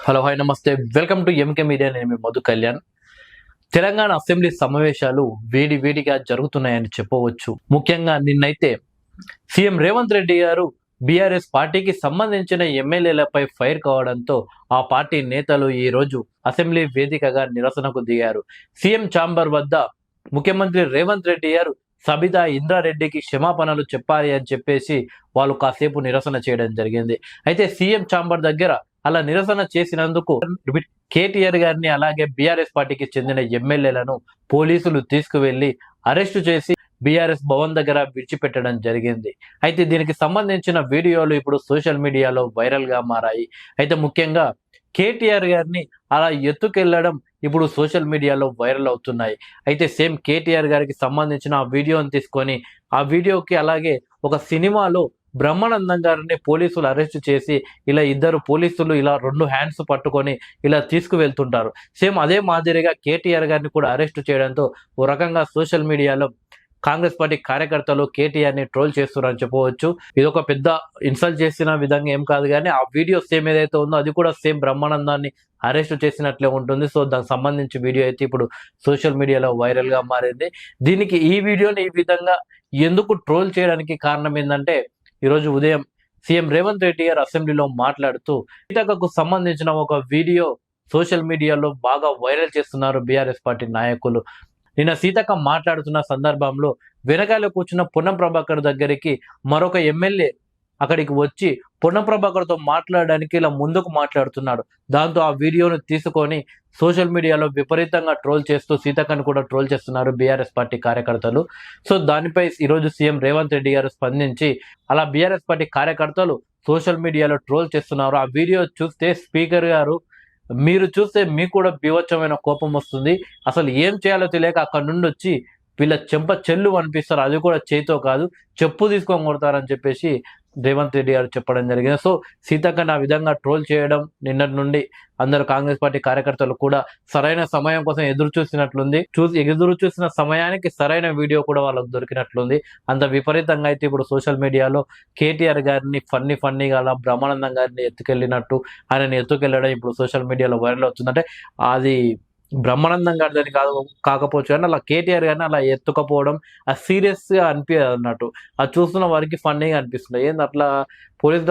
Hello hi నమస్తే welcome to MK media. నేను మీ Madhu Kalyan. Telangana assembly సమావేశాలు వేడిగా జరుగుతున్నాయని చెప్పవచ్చు. ముఖ్యంగా నిన్నైతే సీఎం రేవంత్ రెడ్డి గారు బీఆర్ఎస్ పార్టీకి సంబంధించిన ఎమ్మెల్యేలపై ఫైర్ కావడంతో ఆ పార్టీ నేతలు ఈ రోజు అసెంబ్లీ వేదికగా నిరసనకు దిగారు. సీఎం ఛాంబర్ వద్ద ముఖ్యమంత్రి రేవంత్ రెడ్డి గారు సబితా ఇంద్రారెడ్డికి క్షమాపణలు చెప్పాలి అని చెప్పేసి వాళ్ళు కాసేపు నిరసన చేయడం జరిగింది. అయితే సీఎం ఛాంబర్ దగ్గర అలా నిరసన చేసినందుకు కేటీఆర్ గారిని అలాగే బీఆర్ఎస్ పార్టీకి చెందిన ఎమ్మెల్యేలను పోలీసులు తీసుకువెళ్లి అరెస్టు చేసి బీఆర్ఎస్ భవన్ దగ్గర విడిచిపెట్టడం జరిగింది. అయితే దీనికి సంబంధించిన వీడియోలు ఇప్పుడు సోషల్ మీడియాలో వైరల్ గా మారాయి. అయితే ముఖ్యంగా కేటీఆర్ గారిని అలా ఎత్తుకెళ్లడం ఇప్పుడు సోషల్ మీడియాలో వైరల్ అవుతున్నాయి. అయితే సేమ్ కేటీఆర్ గారికి సంబంధించిన ఆ వీడియోని తీసుకొని ఆ వీడియోకి అలాగే ఒక సినిమాలో బ్రహ్మానందం గారిని పోలీసులు అరెస్ట్ చేసి ఇలా ఇద్దరు పోలీసులు ఇలా 2 హ్యాండ్స్ పట్టుకొని ఇలా తీసుకువెళ్తుంటారు. సేమ్ అదే మాదిరిగా కేటీఆర్ గారిని కూడా అరెస్ట్ చేయడంతో ఓ రకంగా సోషల్ మీడియాలో కాంగ్రెస్ పార్టీ కార్యకర్తలు కేటీఆర్ ని ట్రోల్ చేస్తున్నారని చెప్పవచ్చు. ఇది ఒక పెద్ద ఇన్సల్ట్ చేసిన విధంగా ఏం కాదు, కానీ ఆ వీడియో సేమ్ ఏదైతే ఉందో అది కూడా సేమ్ బ్రహ్మానందాన్ని అరెస్ట్ చేసినట్లే ఉంటుంది. సో దానికి సంబంధించి వీడియో అయితే ఇప్పుడు సోషల్ మీడియాలో వైరల్ గా మారింది. దీనికి ఈ వీడియోని ఈ విధంగా ఎందుకు ట్రోల్ చేయడానికి కారణం ఏంటంటే, ఈరోజు ఉదయం సీఎం రేవంత్ రెడ్డి గారు అసెంబ్లీలో మాట్లాడుతూ సీతక్కకు సంబంధించిన ఒక వీడియో సోషల్ మీడియాలో బాగా వైరల్ చేస్తున్నారు బీఆర్ఎస్ పార్టీ నాయకులు. నిన్న సీతక్క మాట్లాడుతున్న సందర్భంలో వెనకాల కూర్చున్న పొన్నం ప్రభాకర్ దగ్గరికి మరొక ఎమ్మెల్యే అక్కడికి వచ్చి పొన్నం ప్రభాకర్తో మాట్లాడడానికి ఇలా ముందుకు మాట్లాడుతున్నాడు. దాంతో ఆ వీడియోను తీసుకొని సోషల్ మీడియాలో విపరీతంగా ట్రోల్ చేస్తూ సీతక్కను కూడా ట్రోల్ చేస్తున్నారు బీఆర్ఎస్ పార్టీ కార్యకర్తలు. సో దానిపై ఈరోజు సీఎం రేవంత్ రెడ్డి గారు స్పందించి అలా బీఆర్ఎస్ పార్టీ కార్యకర్తలు సోషల్ మీడియాలో ట్రోల్ చేస్తున్నారు. ఆ వీడియో చూస్తే స్పీకర్ గారు మీరు చూస్తే మీకు కూడా బీభత్సమైన కోపం వస్తుంది. అసలు ఏం చేయాలో తెలియక అక్కడ నుండి వచ్చి వీళ్ళ చెంప చెల్లు అనిపిస్తారు, అది కూడా చేతితో కాదు చెప్పు తీసుకొని కొడతారని చెప్పేసి రేవంత్ రెడ్డి గారు చెప్పడం జరిగింది. సో సీతక్కని ఆ విధంగా ట్రోల్ చేయడం నిన్నటి నుండి అందరు కాంగ్రెస్ పార్టీ కార్యకర్తలు కూడా సరైన సమయం కోసం ఎదురు చూసిన సమయానికి సరైన వీడియో కూడా వాళ్ళకు దొరికినట్లుంది. అంత విపరీతంగా అయితే ఇప్పుడు సోషల్ మీడియాలో కేటీఆర్ గారిని ఫన్నీగా అలా బ్రహ్మానందం గారిని ఎత్తుకెళ్ళినట్టు ఆయనని ఎత్తుకెళ్ళడం ఇప్పుడు సోషల్ మీడియాలో వైరల్ అవుతుందంటే అది బ్రహ్మానందం గారిదని కాకపోవచ్చు, కానీ అలా కేటీఆర్ గారిని అలా ఎత్తుకపోవడం అది సీరియస్ గా అనిపించదు అన్నట్టు. అది చూస్తున్న వారికి ఫన్నీగా అనిపిస్తుంది. ఏంది అట్లా పోలీస్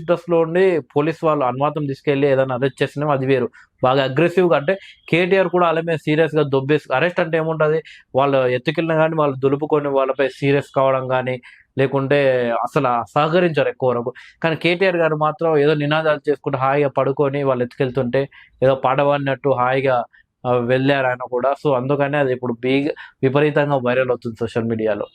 డ్రెస్లో ఉండి పోలీస్ వాళ్ళు అనుమాతం తీసుకెళ్లి ఏదైనా అరెస్ట్ చేసినా అది వేరు. బాగా అగ్రెసివ్ గా అంటే కేటీఆర్ కూడా వాళ్ళ మీద సీరియస్ గా దొబ్బేసి అరెస్ట్ అంటే ఏముంటది, వాళ్ళు ఎత్తుకెళ్ళిన కానీ వాళ్ళు దులుపుకొని వాళ్ళపై సీరియస్ కావడం కానీ లేకుంటే అసలు సహకరించారు ఎక్కువ వరకు. కానీ కేటీఆర్ గారు మాత్రం ఏదో నినాదాలు చేసుకుంటూ హాయిగా పడుకొని వాళ్ళు ఎత్తుకెళ్తుంటే ఏదో పాట పాడినట్టు హాయిగా వెళ్ళారు ఆయన కూడా. సో అందుకనే అది ఇప్పుడు విపరీతంగా వైరల్ అవుతుంది సోషల్ మీడియాలో.